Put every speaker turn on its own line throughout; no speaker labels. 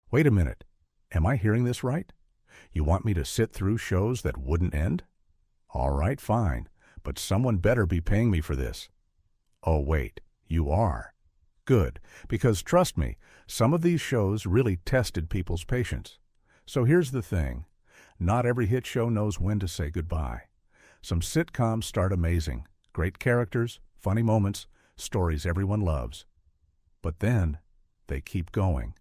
Wait a minute. Am I hearing this right? You want me to sit through shows that wouldn't end? All right, fine, but someone better be paying me for this. Oh, wait, you are. Good, because trust me, some of these shows really tested people's patience. So here's the thing. Not every hit show knows when to say goodbye. Some sitcoms start amazing. Great characters, funny moments, stories everyone loves. But then they keep going,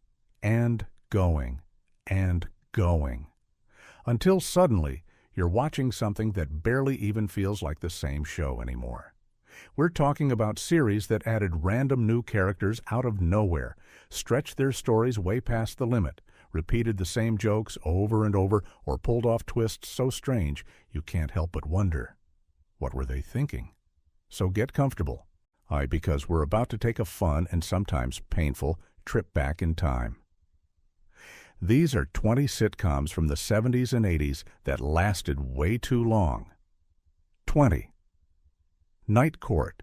and going, and going. Until suddenly, you're watching something that barely even feels like the same show anymore. We're talking about series that added random new characters out of nowhere, stretched their stories way past the limit, repeated the same jokes over and over, or pulled off twists so strange you can't help but wonder, what were they thinking? So get comfortable. Because we're about to take a fun and sometimes painful trip back in time. These are 20 sitcoms from the 70s and 80s that lasted way too long. 20. Night Court.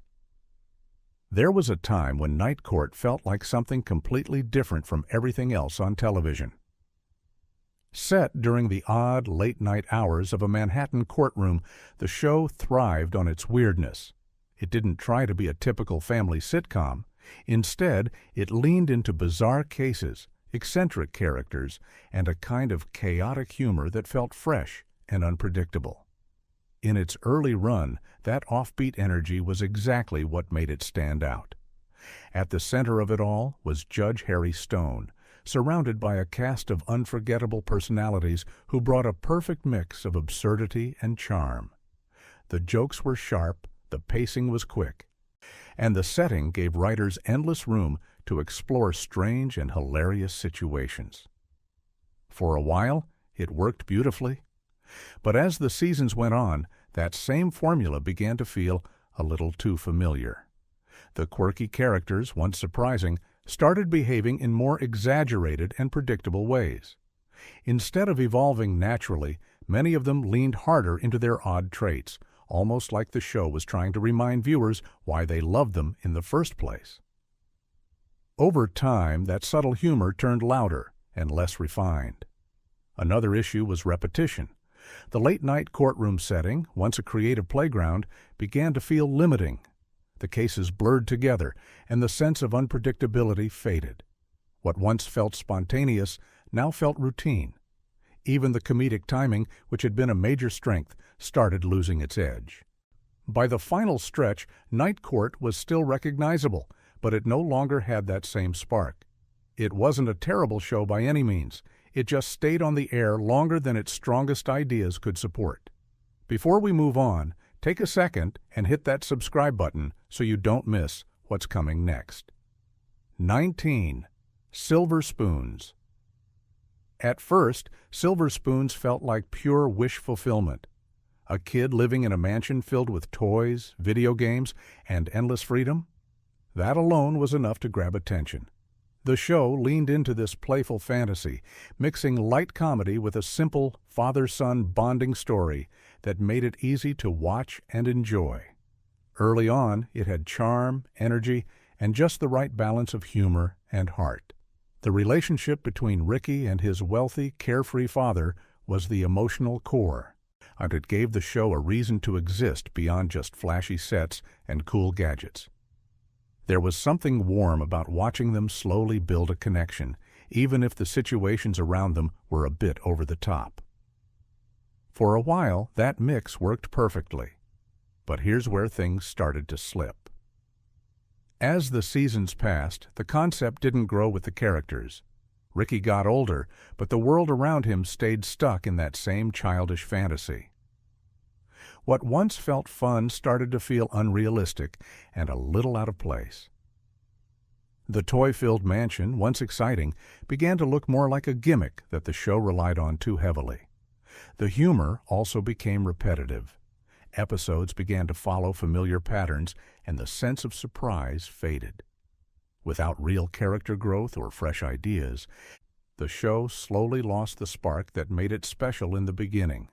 There was a time when Night Court felt like something completely different from everything else on television. Set during the odd, late-night hours of a Manhattan courtroom, the show thrived on its weirdness. It didn't try to be a typical family sitcom. Instead, it leaned into bizarre cases, eccentric characters, and a kind of chaotic humor that felt fresh and unpredictable. In its early run, that offbeat energy was exactly what made it stand out. At the center of it all was Judge Harry Stone, surrounded by a cast of unforgettable personalities who brought a perfect mix of absurdity and charm. The jokes were sharp, the pacing was quick, and the setting gave writers endless room to explore strange and hilarious situations. For a while, it worked beautifully. But as the seasons went on, that same formula began to feel a little too familiar. The quirky characters, once surprising, started behaving in more exaggerated and predictable ways. Instead of evolving naturally, many of them leaned harder into their odd traits, almost like the show was trying to remind viewers why they loved them in the first place. Over time, that subtle humor turned louder and less refined. Another issue was repetition. The late-night courtroom setting, once a creative playground, began to feel limiting. The cases blurred together, and the sense of unpredictability faded. What once felt spontaneous now felt routine. Even the comedic timing, which had been a major strength, started losing its edge. By the final stretch, Night Court was still recognizable, but it no longer had that same spark. It wasn't a terrible show by any means. It just stayed on the air longer than its strongest ideas could support. Before we move on, take a second and hit that subscribe button so you don't miss what's coming next. 19. Silver Spoons. At first, Silver Spoons felt like pure wish fulfillment. A kid living in a mansion filled with toys, video games, and endless freedom? That alone was enough to grab attention. The show leaned into this playful fantasy, mixing light comedy with a simple father-son bonding story that made it easy to watch and enjoy. Early on, it had charm, energy, and just the right balance of humor and heart. The relationship between Ricky and his wealthy, carefree father was the emotional core, and it gave the show a reason to exist beyond just flashy sets and cool gadgets. There was something warm about watching them slowly build a connection, even if the situations around them were a bit over the top. For a while, that mix worked perfectly. But here's where things started to slip. As the seasons passed, the concept didn't grow with the characters. Ricky got older, but the world around him stayed stuck in that same childish fantasy. What once felt fun started to feel unrealistic and a little out of place. The toy-filled mansion, once exciting, began to look more like a gimmick that the show relied on too heavily. The humor also became repetitive. Episodes began to follow familiar patterns, and the sense of surprise faded. Without real character growth or fresh ideas, the show slowly lost the spark that made it special in the beginning.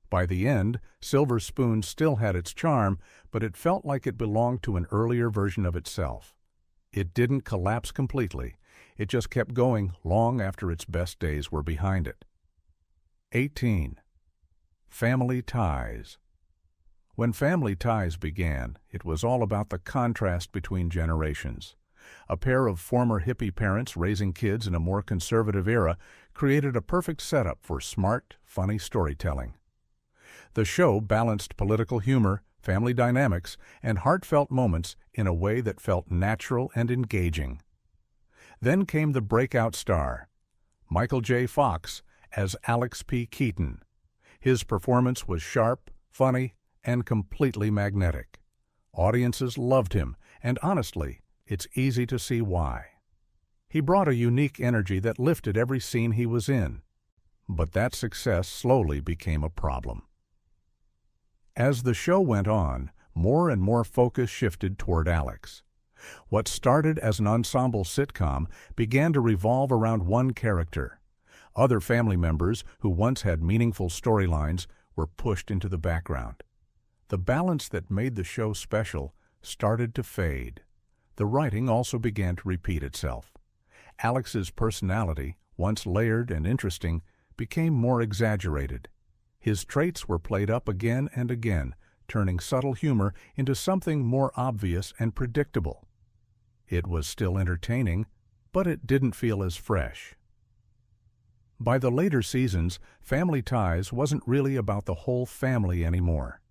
By the end, Silver Spoon still had its charm, but it felt like it belonged to an earlier version of itself. It didn't collapse completely. It just kept going long after its best days were behind it. 18. Family Ties. When Family Ties began, it was all about the contrast between generations. A pair of former hippie parents raising kids in a more conservative era created a perfect setup for smart, funny storytelling. The show balanced political humor, family dynamics, and heartfelt moments in a way that felt natural and engaging. Then came the breakout star, Michael J. Fox as Alex P. Keaton. His performance was sharp, funny, and completely magnetic. Audiences loved him, and honestly, it's easy to see why. He brought a unique energy that lifted every scene he was in. But that success slowly became a problem. As the show went on, more and more focus shifted toward Alex. What started as an ensemble sitcom began to revolve around one character. Other family members who once had meaningful storylines were pushed into the background. The balance that made the show special started to fade. The writing also began to repeat itself. Alex's personality, once layered and interesting, became more exaggerated. His traits were played up again and again, turning subtle humor into something more obvious and predictable. It was still entertaining, but it didn't feel as fresh. By the later seasons, Family Ties wasn't really about the whole family anymore.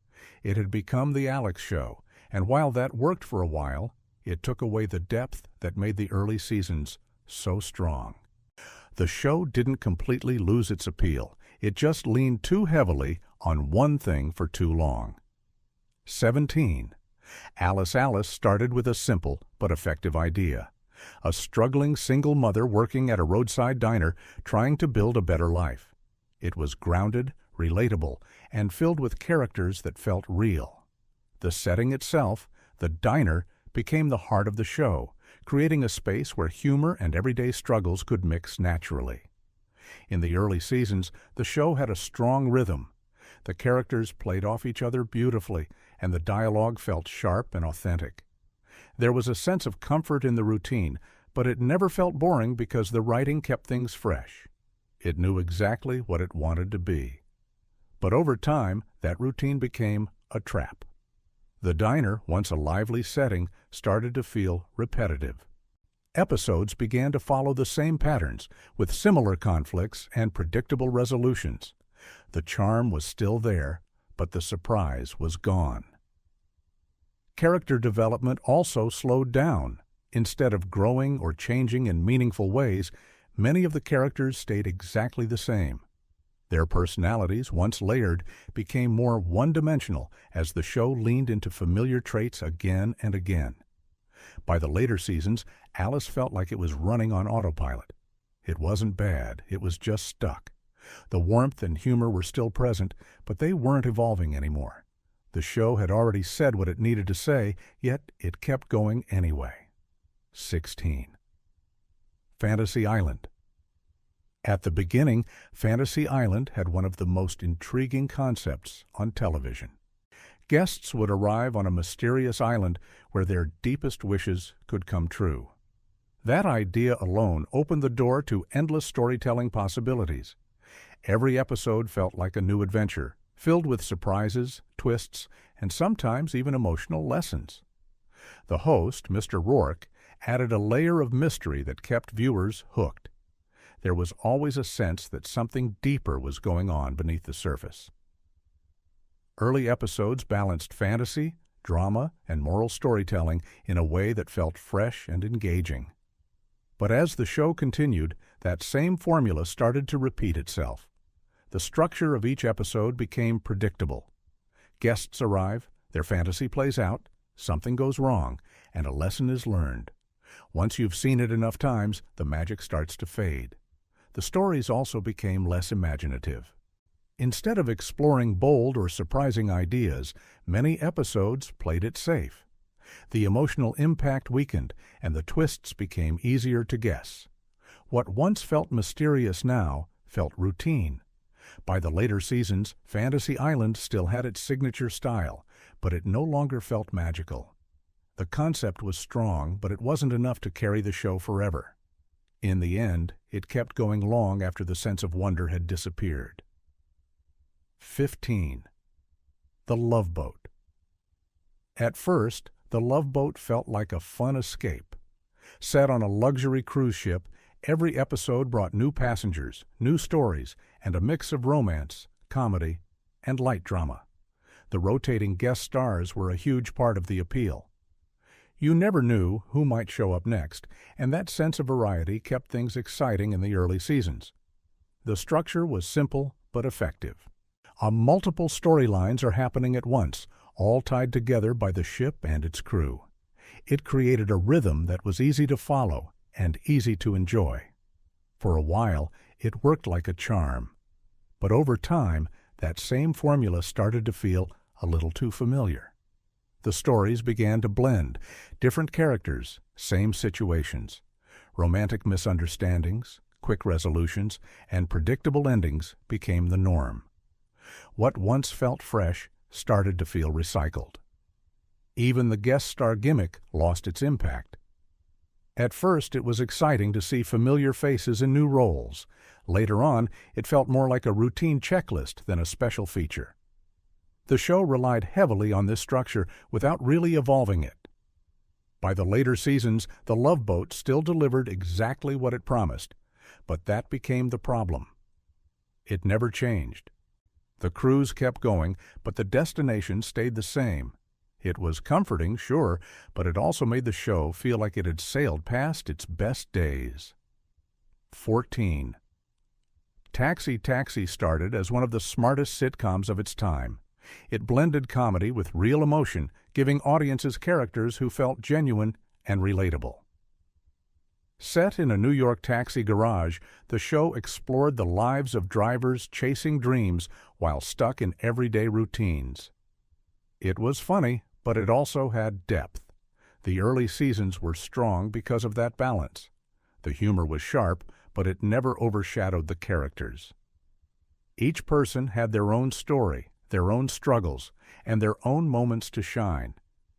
It had become the Alex Show, and while that worked for a while, it took away the depth that made the early seasons so strong. The show didn't completely lose its appeal. It just leaned too heavily on one thing for too long. 17. Alice started with a simple but effective idea. A struggling single mother working at a roadside diner trying to build a better life. It was grounded, relatable, and filled with characters that felt real. The setting itself, the diner, became the heart of the show, creating a space where humor and everyday struggles could mix naturally. In the early seasons, the show had a strong rhythm. The characters played off each other beautifully, and the dialogue felt sharp and authentic. There was a sense of comfort in the routine, but it never felt boring because the writing kept things fresh. It knew exactly what it wanted to be. But over time, that routine became a trap. The diner, once a lively setting, started to feel repetitive. Episodes began to follow the same patterns, with similar conflicts and predictable resolutions. The charm was still there, but the surprise was gone. Character development also slowed down. Instead of growing or changing in meaningful ways, many of the characters stayed exactly the same. Their personalities, once layered, became more one-dimensional as the show leaned into familiar traits again and again. By the later seasons, Alice felt like it was running on autopilot. It wasn't bad, it was just stuck. The warmth and humor were still present, but they weren't evolving anymore. The show had already said what it needed to say, yet it kept going anyway. 16. Fantasy Island. At the beginning, Fantasy Island had one of the most intriguing concepts on television. Guests would arrive on a mysterious island where their deepest wishes could come true. That idea alone opened the door to endless storytelling possibilities. Every episode felt like a new adventure, filled with surprises, twists, and sometimes even emotional lessons. The host, Mr. Rourke, added a layer of mystery that kept viewers hooked. There was always a sense that something deeper was going on beneath the surface. Early episodes balanced fantasy, drama, and moral storytelling in a way that felt fresh and engaging. But as the show continued, that same formula started to repeat itself. The structure of each episode became predictable. Guests arrive, their fantasy plays out, something goes wrong, and a lesson is learned. Once you've seen it enough times, the magic starts to fade. The stories also became less imaginative. Instead of exploring bold or surprising ideas, many episodes played it safe. The emotional impact weakened, and the twists became easier to guess. What once felt mysterious now felt routine. By the later seasons, Fantasy Island still had its signature style, but it no longer felt magical. The concept was strong, but it wasn't enough to carry the show forever. In the end, it kept going long after the sense of wonder had disappeared. 15. The Love Boat. At first, the Love Boat felt like a fun escape. Set on a luxury cruise ship, every episode brought new passengers, new stories, and a mix of romance, comedy, and light drama. The rotating guest stars were a huge part of the appeal. You never knew who might show up next, and that sense of variety kept things exciting in the early seasons. The structure was simple but effective. Multiple storylines are happening at once, all tied together by the ship and its crew. It created a rhythm that was easy to follow and easy to enjoy. For a while, it worked like a charm. But over time, that same formula started to feel a little too familiar. The stories began to blend, different characters, same situations. Romantic misunderstandings, quick resolutions, and predictable endings became the norm. What once felt fresh started to feel recycled. Even the guest star gimmick lost its impact. At first, it was exciting to see familiar faces in new roles. Later on, it felt more like a routine checklist than a special feature. The show relied heavily on this structure without really evolving it. By the later seasons, the Love Boat still delivered exactly what it promised, but that became the problem. It never changed. The cruise kept going, but the destination stayed the same. It was comforting, sure, but it also made the show feel like it had sailed past its best days. 14. Taxi Taxi started as one of the smartest sitcoms of its time. It blended comedy with real emotion, giving audiences characters who felt genuine and relatable. Set in a New York taxi garage, the show explored the lives of drivers chasing dreams while stuck in everyday routines. It was funny, but it also had depth. The early seasons were strong because of that balance. The humor was sharp, but it never overshadowed the characters. Each person had their own story, their own struggles, and their own moments to shine.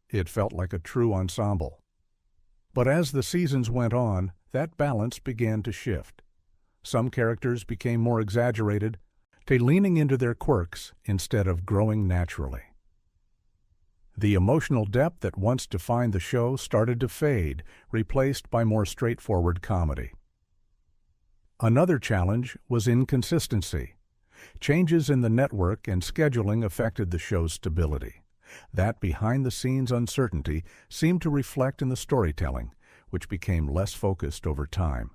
It felt like a true ensemble. But as the seasons went on, that balance began to shift. Some characters became more exaggerated, leaning into their quirks instead of growing naturally. The emotional depth that once defined the show started to fade, replaced by more straightforward comedy. Another challenge was inconsistency. Changes in the network and scheduling affected the show's stability. That behind-the-scenes uncertainty seemed to reflect in the storytelling, which became less focused over time.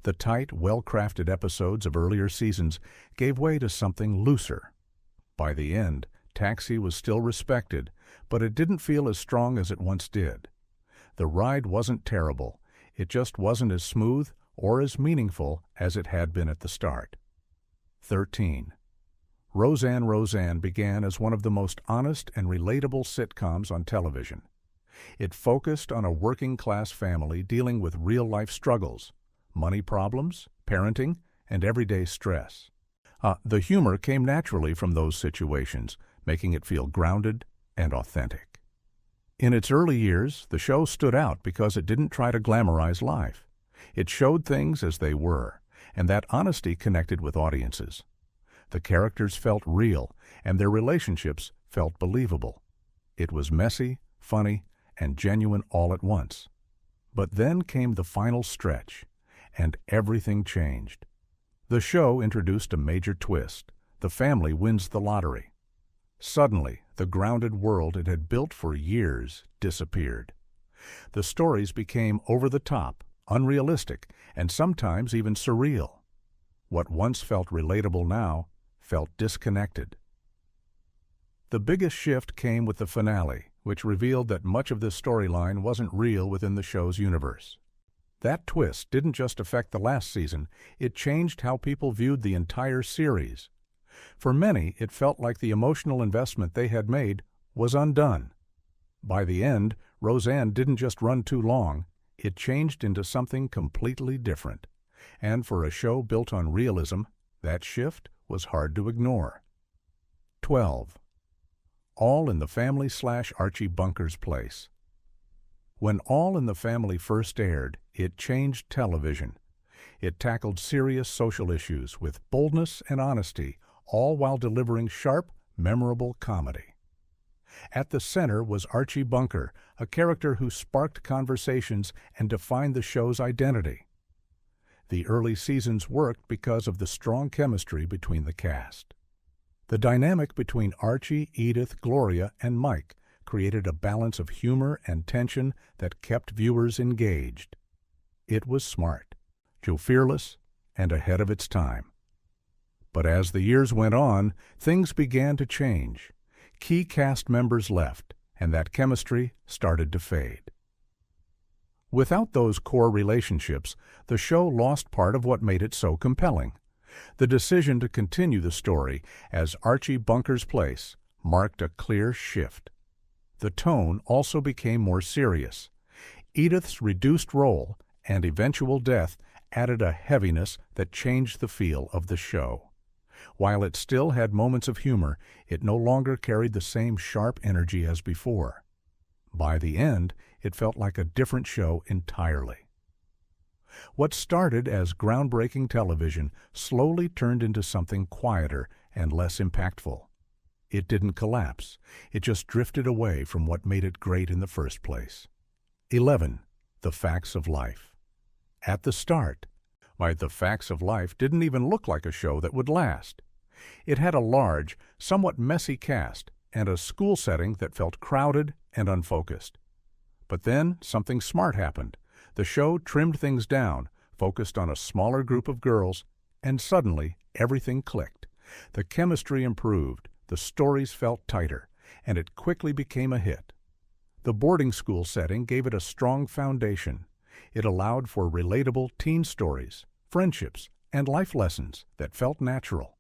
The tight, well-crafted episodes of earlier seasons gave way to something looser. By the end, Taxi was still respected, but it didn't feel as strong as it once did. The ride wasn't terrible. It just wasn't as smooth or as meaningful as it had been at the start. 13. Roseanne began as one of the most honest and relatable sitcoms on television. It focused on a working-class family dealing with real-life struggles, money problems, parenting, and everyday stress. The humor came naturally from those situations, making it feel grounded and authentic. In its early years, the show stood out because it didn't try to glamorize life. It showed things as they were, and that honesty connected with audiences. The characters felt real, and their relationships felt believable. It was messy, funny, and genuine all at once. But then came the final stretch, and everything changed. The show introduced a major twist. The family wins the lottery. Suddenly, the grounded world it had built for years disappeared. The stories became over-the-top, unrealistic, and sometimes even surreal. What once felt relatable now felt disconnected. The biggest shift came with the finale, which revealed that much of this storyline wasn't real within the show's universe. That twist didn't just affect the last season, it changed how people viewed the entire series. For many, it felt like the emotional investment they had made was undone. By the end, Roseanne didn't just run too long, it changed into something completely different. And for a show built on realism, that shift was hard to ignore. 12. All in the Family / Archie Bunker's Place. When All in the Family first aired, it changed television. It tackled serious social issues with boldness and honesty, all while delivering sharp, memorable comedy. At the center was Archie Bunker, a character who sparked conversations and defined the show's identity. The early seasons worked because of the strong chemistry between the cast. The dynamic between Archie, Edith, Gloria, and Mike created a balance of humor and tension that kept viewers engaged. It was smart, fearless, and ahead of its time. But as the years went on, things began to change. Key cast members left, and that chemistry started to fade. Without those core relationships, the show lost part of what made it so compelling. The decision to continue the story as Archie Bunker's Place marked a clear shift. The tone also became more serious. Edith's reduced role and eventual death added a heaviness that changed the feel of the show. While it still had moments of humor, it no longer carried the same sharp energy as before. By the end, it felt like a different show entirely. What started as groundbreaking television slowly turned into something quieter and less impactful. It didn't collapse. It just drifted away from what made it great in the first place. 11. The Facts of Life. At the start, The Facts of Life didn't even look like a show that would last. It had a large, somewhat messy cast and a school setting that felt crowded and unfocused. But then something smart happened. The show trimmed things down, focused on a smaller group of girls, and suddenly everything clicked. The chemistry improved, the stories felt tighter, and it quickly became a hit. The boarding school setting gave it a strong foundation. It allowed for relatable teen stories, friendships, and life lessons that felt natural.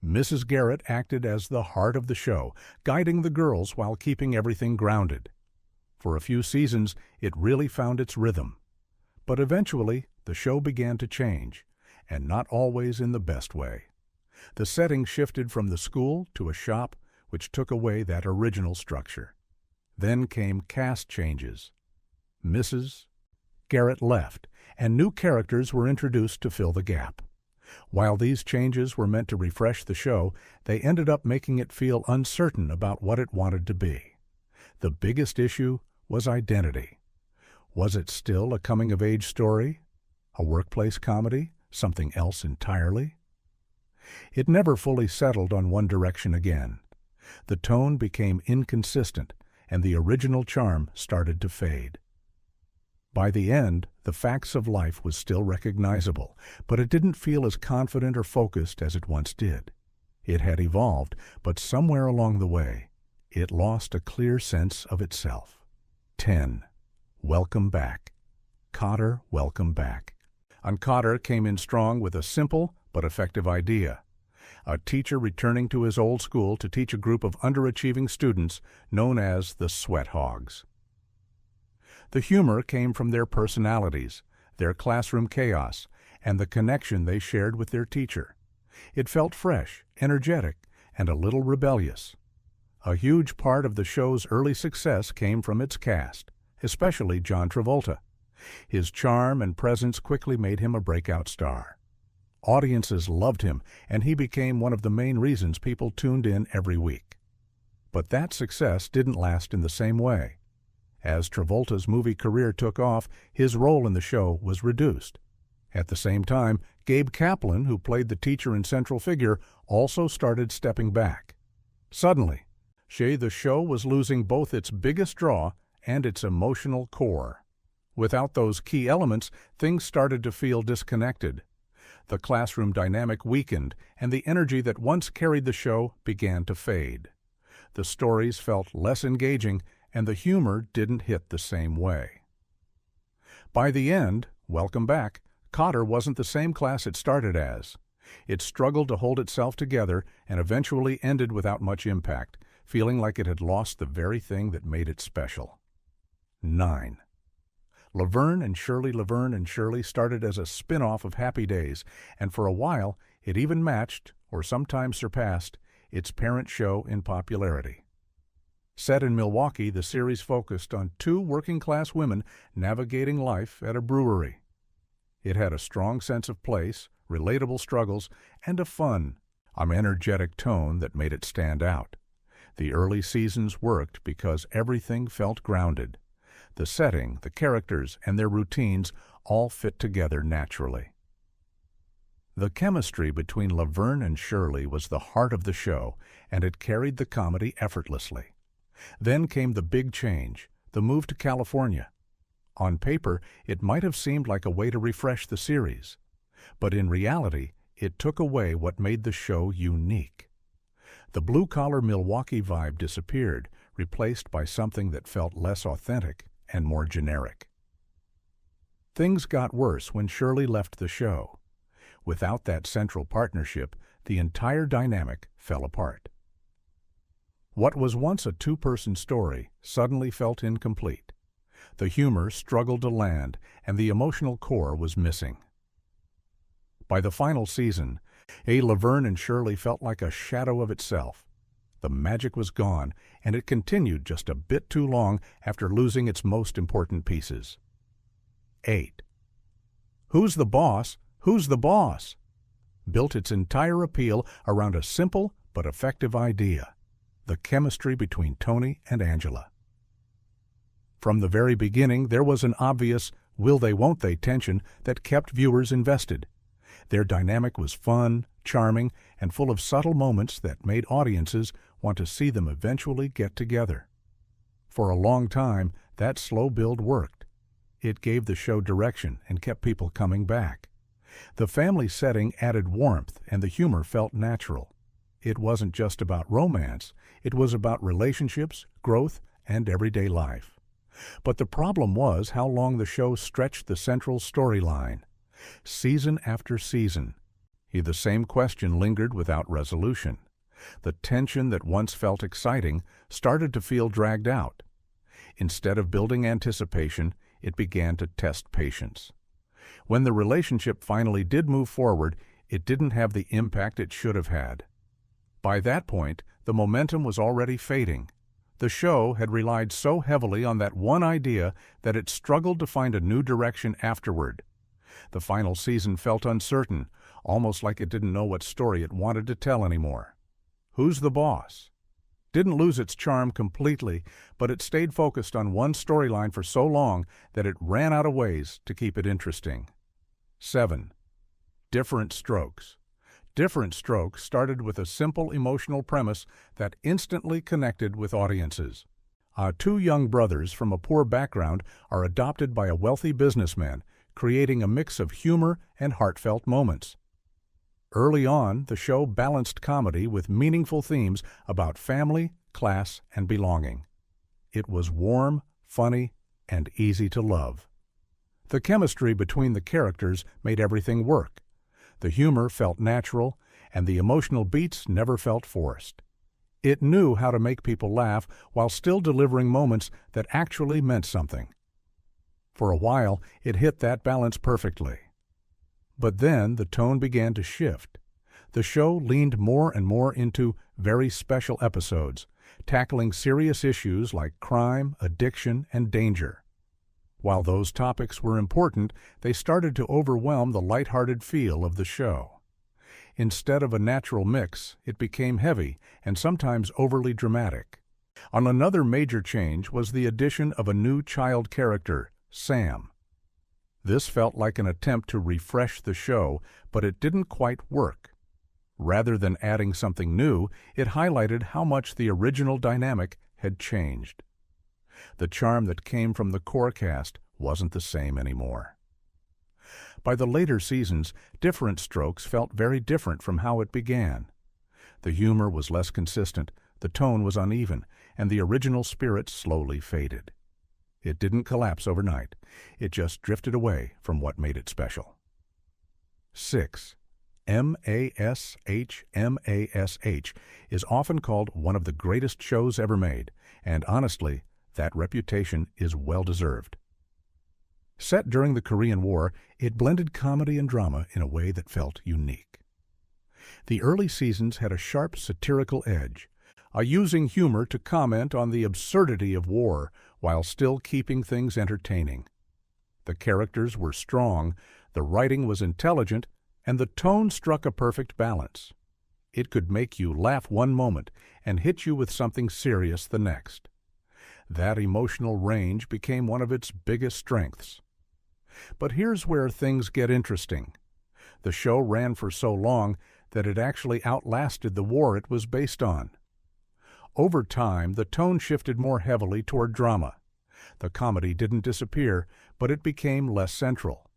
Mrs. Garrett acted as the heart of the show, guiding the girls while keeping everything grounded. For a few seasons, it really found its rhythm. But eventually, the show began to change, and not always in the best way. The setting shifted from the school to a shop, which took away that original structure. Then came cast changes. Mrs. Garrett left, and new characters were introduced to fill the gap. While these changes were meant to refresh the show, they ended up making it feel uncertain about what it wanted to be. The biggest issue was identity. Was it still a coming-of-age story? A workplace comedy? Something else entirely? It never fully settled on one direction again. The tone became inconsistent, and the original charm started to fade. By the end, The Facts of Life was still recognizable, but it didn't feel as confident or focused as it once did. It had evolved, but somewhere along the way, it lost a clear sense of itself. 10. Welcome Back. Kotter, Welcome Back. On Kotter came in strong with a simple but effective idea. A teacher returning to his old school to teach a group of underachieving students known as the Sweat Hogs. The humor came from their personalities, their classroom chaos, and the connection they shared with their teacher. It felt fresh, energetic, and a little rebellious. A huge part of the show's early success came from its cast, especially John Travolta. His charm and presence quickly made him a breakout star. Audiences loved him, and he became one of the main reasons people tuned in every week. But that success didn't last in the same way. As Travolta's movie career took off, his role in the show was reduced. At the same time, Gabe Kaplan, who played the teacher and central figure, also started stepping back. Suddenly, the show was losing both its biggest draw and its emotional core. Without those key elements, things started to feel disconnected. The classroom dynamic weakened, and the energy that once carried the show began to fade. The stories felt less engaging, and the humor didn't hit the same way. By the end, Welcome Back, Kotter wasn't the same class it started as. It struggled to hold itself together and eventually ended without much impact, feeling like it had lost the very thing that made it special. 9. Laverne Shirley started as a spin-off of Happy Days, and for a while it even matched, or sometimes surpassed, its parent show in popularity. Set in Milwaukee, the series focused on two working-class women navigating life at a brewery. It had a strong sense of place, relatable struggles, and a fun, energetic tone that made it stand out. The early seasons worked because everything felt grounded. The setting, the characters, and their routines all fit together naturally. The chemistry between Laverne and Shirley was the heart of the show, and it carried the comedy effortlessly. Then came the big change, the move to California. On paper, it might have seemed like a way to refresh the series, but in reality, it took away what made the show unique. The blue-collar Milwaukee vibe disappeared, replaced by something that felt less authentic and more generic. Things got worse when Shirley left the show. Without that central partnership, the entire dynamic fell apart. What was once a two-person story suddenly felt incomplete. The humor struggled to land, and the emotional core was missing. By the final season, Laverne and Shirley felt like a shadow of itself. The magic was gone, and it continued just a bit too long after losing its most important pieces. 8. Who's the Boss? Who's the Boss? Built its entire appeal around a simple but effective idea: the chemistry between Tony and Angela. From the very beginning, there was an obvious will-they-won't-they tension that kept viewers invested. Their dynamic was fun, charming, and full of subtle moments that made audiences want to see them eventually get together. For a long time, that slow build worked. It gave the show direction and kept people coming back. The family setting added warmth, and the humor felt natural. It wasn't just about romance, it was about relationships, growth, and everyday life. But the problem was how long the show stretched the central storyline. Season after season, the same question lingered without resolution. The tension that once felt exciting started to feel dragged out. Instead of building anticipation, it began to test patience. When the relationship finally did move forward, it didn't have the impact it should have had. By that point, the momentum was already fading. The show had relied so heavily on that one idea that it struggled to find a new direction afterward. The final season felt uncertain, almost like it didn't know what story it wanted to tell anymore. Who's the Boss? Didn't lose its charm completely, but it stayed focused on one storyline for so long that it ran out of ways to keep it interesting. 7. Diff'rent Strokes. Diff'rent Strokes started with a simple emotional premise that instantly connected with audiences. Two young brothers from a poor background are adopted by a wealthy businessman, creating a mix of humor and heartfelt moments. Early on, the show balanced comedy with meaningful themes about family, class, and belonging. It was warm, funny, and easy to love. The chemistry between the characters made everything work. The humor felt natural, and the emotional beats never felt forced. It knew how to make people laugh while still delivering moments that actually meant something. For a while, it hit that balance perfectly. But then the tone began to shift. The show leaned more and more into very special episodes, tackling serious issues like crime, addiction, and danger. While those topics were important, they started to overwhelm the lighthearted feel of the show. Instead of a natural mix, it became heavy and sometimes overly dramatic. Another major change was the addition of a new child character, Sam. This felt like an attempt to refresh the show, but it didn't quite work. Rather than adding something new, it highlighted how much the original dynamic had changed. The charm that came from the core cast wasn't the same anymore. By the later seasons, Diff'rent Strokes felt very different from how it began. The humor was less consistent, the tone was uneven, and the original spirit slowly faded. It didn't collapse overnight. It just drifted away from what made it special. 6. MASH is often called one of the greatest shows ever made, and honestly, that reputation is well-deserved. Set during the Korean War, it blended comedy and drama in a way that felt unique. The early seasons had a sharp satirical edge, using humor to comment on the absurdity of war while still keeping things entertaining. The characters were strong, The writing was intelligent, and the tone struck a perfect balance. It could make you laugh one moment and hit you with something serious the next. That emotional range became one of its biggest strengths. But here's where things get interesting. The show ran for so long that it actually outlasted the war it was based on. Over time, the tone shifted more heavily toward drama. The comedy didn't disappear, but it became less central.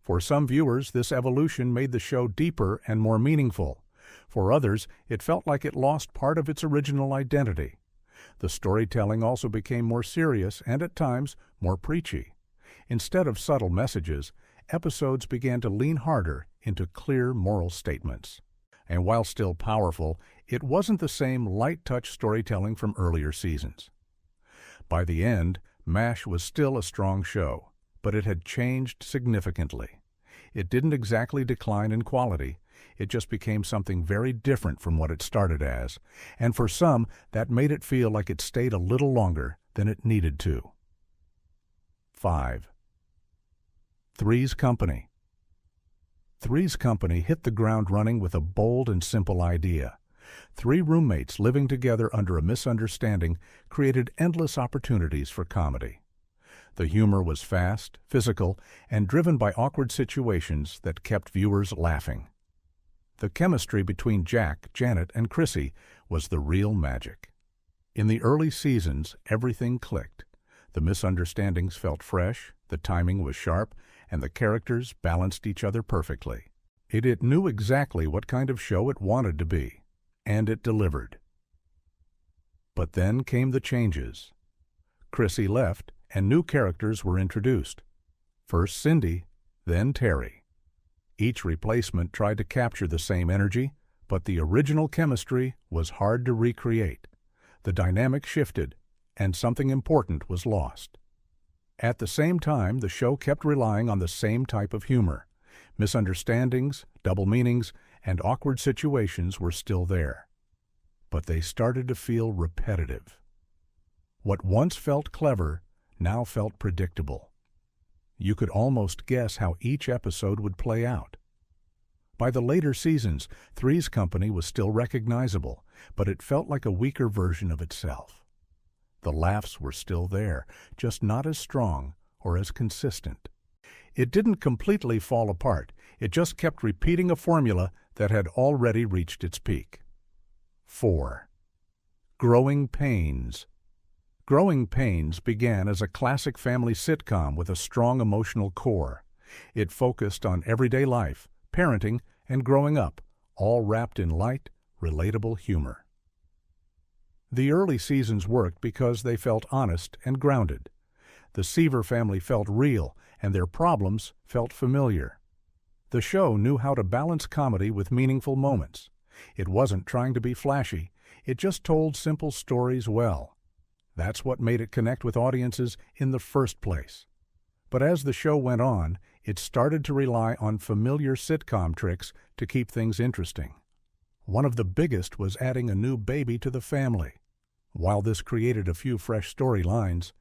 For some viewers, this evolution made the show deeper and more meaningful. For others, it felt like it lost part of its original identity. The storytelling also became more serious and, at times, more preachy. Instead of subtle messages, episodes began to lean harder into clear moral statements. And while still powerful, it wasn't the same light-touch storytelling from earlier seasons. By the end, MASH was still a strong show, but it had changed significantly. It didn't exactly decline in quality. It just became something very different from what it started as, and for some, that made it feel like it stayed a little longer than it needed to. 5. Three's Company. Three's Company hit the ground running with a bold and simple idea. Three roommates living together under a misunderstanding created endless opportunities for comedy. The humor was fast, physical, and driven by awkward situations that kept viewers laughing. The chemistry between Jack, Janet, and Chrissy was the real magic. In the early seasons, everything clicked. The misunderstandings felt fresh, the timing was sharp, and the characters balanced each other perfectly. It knew exactly what kind of show it wanted to be, and it delivered. But then came the changes. Chrissy left, and new characters were introduced. First Cindy, then Terry. Each replacement tried to capture the same energy, but the original chemistry was hard to recreate. The dynamic shifted, and something important was lost. At the same time, the show kept relying on the same type of humor. Misunderstandings, double meanings, and awkward situations were still there. But they started to feel repetitive. What once felt clever now felt predictable. You could almost guess how each episode would play out. By the later seasons, Three's Company was still recognizable, but it felt like a weaker version of itself. The laughs were still there, just not as strong or as consistent. It didn't completely fall apart, it just kept repeating a formula that had already reached its peak. 4. Growing Pains. Growing Pains began as a classic family sitcom with a strong emotional core. It focused on everyday life, parenting, and growing up, all wrapped in light, relatable humor. The early seasons worked because they felt honest and grounded. The Seaver family felt real, and their problems felt familiar. The show knew how to balance comedy with meaningful moments. It wasn't trying to be flashy, it just told simple stories well. That's what made it connect with audiences in the first place. But as the show went on, it started to rely on familiar sitcom tricks to keep things interesting. One of the biggest was adding a new baby to the family. While this created a few fresh storylines,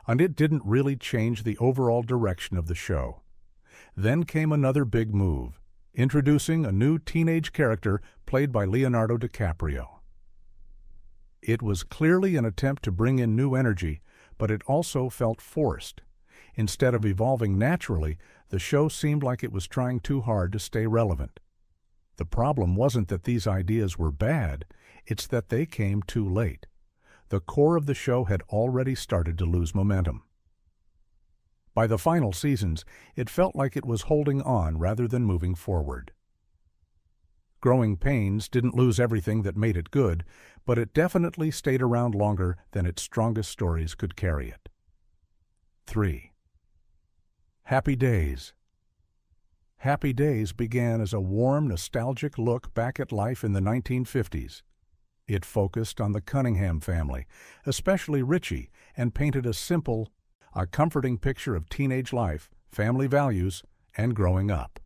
and it didn't really change the overall direction of the show. Then came another big move, introducing a new teenage character played by Leonardo DiCaprio. It was clearly an attempt to bring in new energy, but it also felt forced. Instead of evolving naturally, the show seemed like it was trying too hard to stay relevant. The problem wasn't that these ideas were bad, it's that they came too late. The core of the show had already started to lose momentum. By the final seasons, it felt like it was holding on rather than moving forward. Growing Pains didn't lose everything that made it good, but it definitely stayed around longer than its strongest stories could carry it. 3. Happy Days. Happy Days began as a warm, nostalgic look back at life in the 1950s. It focused on the Cunningham family, especially Richie, and painted a comforting picture of teenage life, family values, and growing up.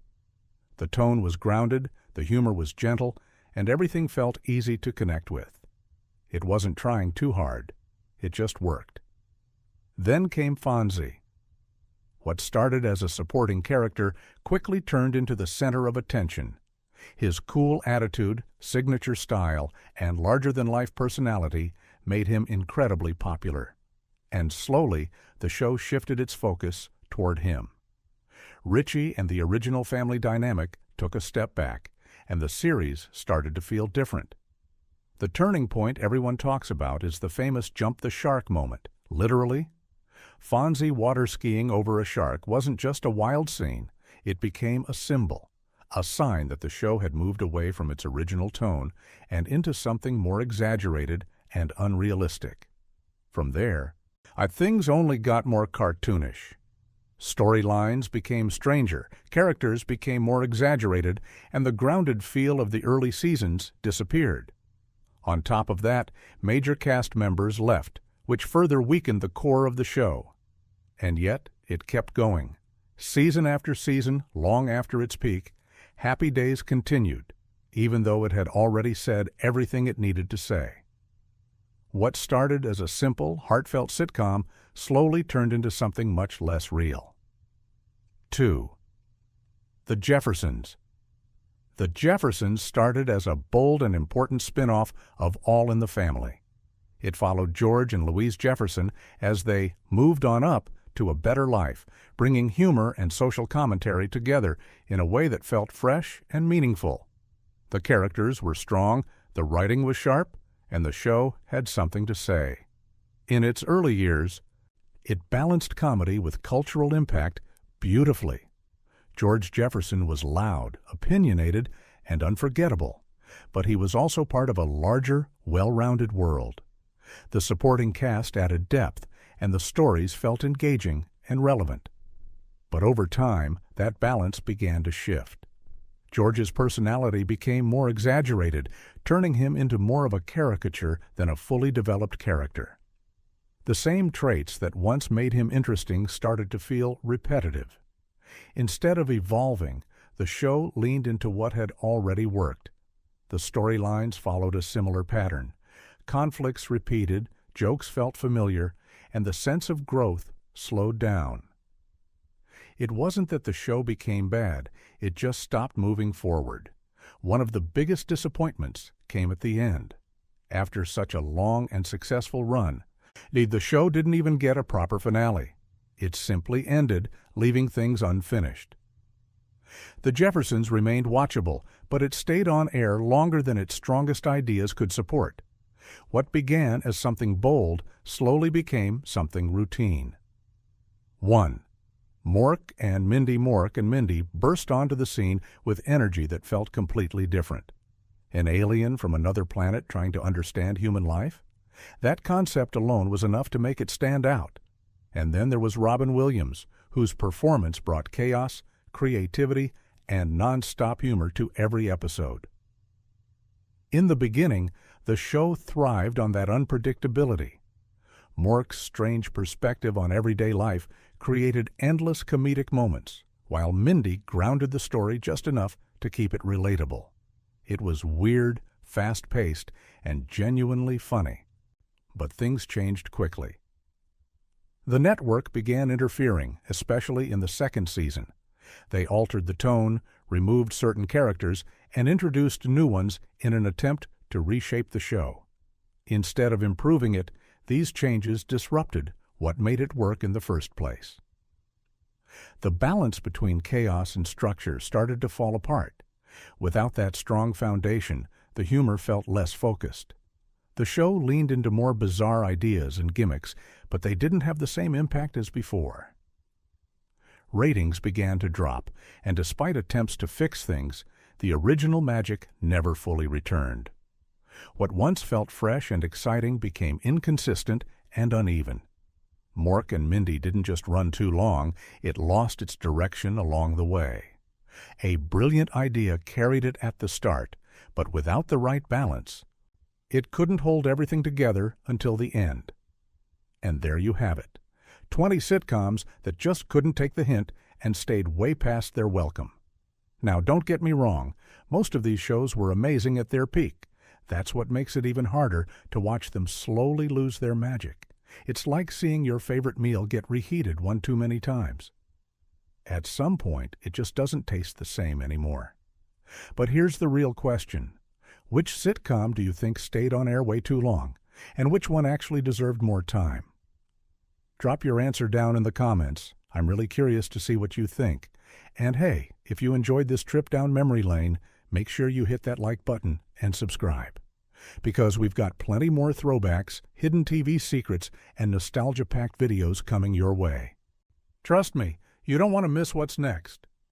The tone was grounded, the humor was gentle, and everything felt easy to connect with. It wasn't trying too hard. It just worked. Then came Fonzie. What started as a supporting character quickly turned into the center of attention. His cool attitude, signature style, and larger-than-life personality made him incredibly popular. And slowly, the show shifted its focus toward him. Richie and the original family dynamic took a step back, and the series started to feel different. The turning point everyone talks about is the famous jump the shark moment. Literally, Fonzie water skiing over a shark wasn't just a wild scene, it became a symbol, a sign that the show had moved away from its original tone and into something more exaggerated and unrealistic. From there, things only got more cartoonish. Storylines became stranger, characters became more exaggerated, and the grounded feel of the early seasons disappeared. On top of that, major cast members left, which further weakened the core of the show. And yet, it kept going. Season after season, long after its peak, Happy Days continued, even though it had already said everything it needed to say. What started as a simple, heartfelt sitcom slowly turned into something much less real. 2. The Jeffersons. The Jeffersons started as a bold and important spin-off of All in the Family. It followed George and Louise Jefferson as they moved on up to a better life, bringing humor and social commentary together in a way that felt fresh and meaningful. The characters were strong, the writing was sharp, and the show had something to say. In its early years, it balanced comedy with cultural impact beautifully. George Jefferson was loud, opinionated, and unforgettable, but he was also part of a larger, well-rounded world. The supporting cast added depth, and the stories felt engaging and relevant. But over time, that balance began to shift. George's personality became more exaggerated, turning him into more of a caricature than a fully developed character. The same traits that once made him interesting started to feel repetitive. Instead of evolving, the show leaned into what had already worked. The storylines followed a similar pattern. Conflicts repeated, jokes felt familiar, and the sense of growth slowed down. It wasn't that the show became bad, it just stopped moving forward. One of the biggest disappointments came at the end. After such a long and successful run, the show didn't even get a proper finale. It simply ended, leaving things unfinished. The Jeffersons remained watchable, but it stayed on air longer than its strongest ideas could support. What began as something bold slowly became something routine. 1. Mork and Mindy burst onto the scene with energy that felt completely different. An alien from another planet trying to understand human life? That concept alone was enough to make it stand out. And then there was Robin Williams, whose performance brought chaos, creativity, and non-stop humor to every episode. In the beginning, the show thrived on that unpredictability. Mork's strange perspective on everyday life created endless comedic moments, while Mindy grounded the story just enough to keep it relatable. It was weird, fast-paced, and genuinely funny. But things changed quickly. The network began interfering, especially in the second season. They altered the tone, removed certain characters, and introduced new ones in an attempt to reshape the show. Instead of improving it, these changes disrupted what made it work in the first place. The balance between chaos and structure started to fall apart. Without that strong foundation, the humor felt less focused. The show leaned into more bizarre ideas and gimmicks, but they didn't have the same impact as before. Ratings began to drop, and despite attempts to fix things, the original magic never fully returned. What once felt fresh and exciting became inconsistent and uneven. Mork and Mindy didn't just run too long, it lost its direction along the way. A brilliant idea carried it at the start, but without the right balance, it couldn't hold everything together until the end. And there you have it. 20 sitcoms that just couldn't take the hint and stayed way past their welcome. Now, don't get me wrong, most of these shows were amazing at their peak. That's what makes it even harder to watch them slowly lose their magic. It's like seeing your favorite meal get reheated one too many times. At some point, it just doesn't taste the same anymore. But here's the real question. Which sitcom do you think stayed on air way too long, and which one actually deserved more time? Drop your answer down in the comments. I'm really curious to see what you think. And hey, if you enjoyed this trip down memory lane, make sure you hit that like button and subscribe. Because we've got plenty more throwbacks, hidden TV secrets, and nostalgia-packed videos coming your way. Trust me, you don't want to miss what's next.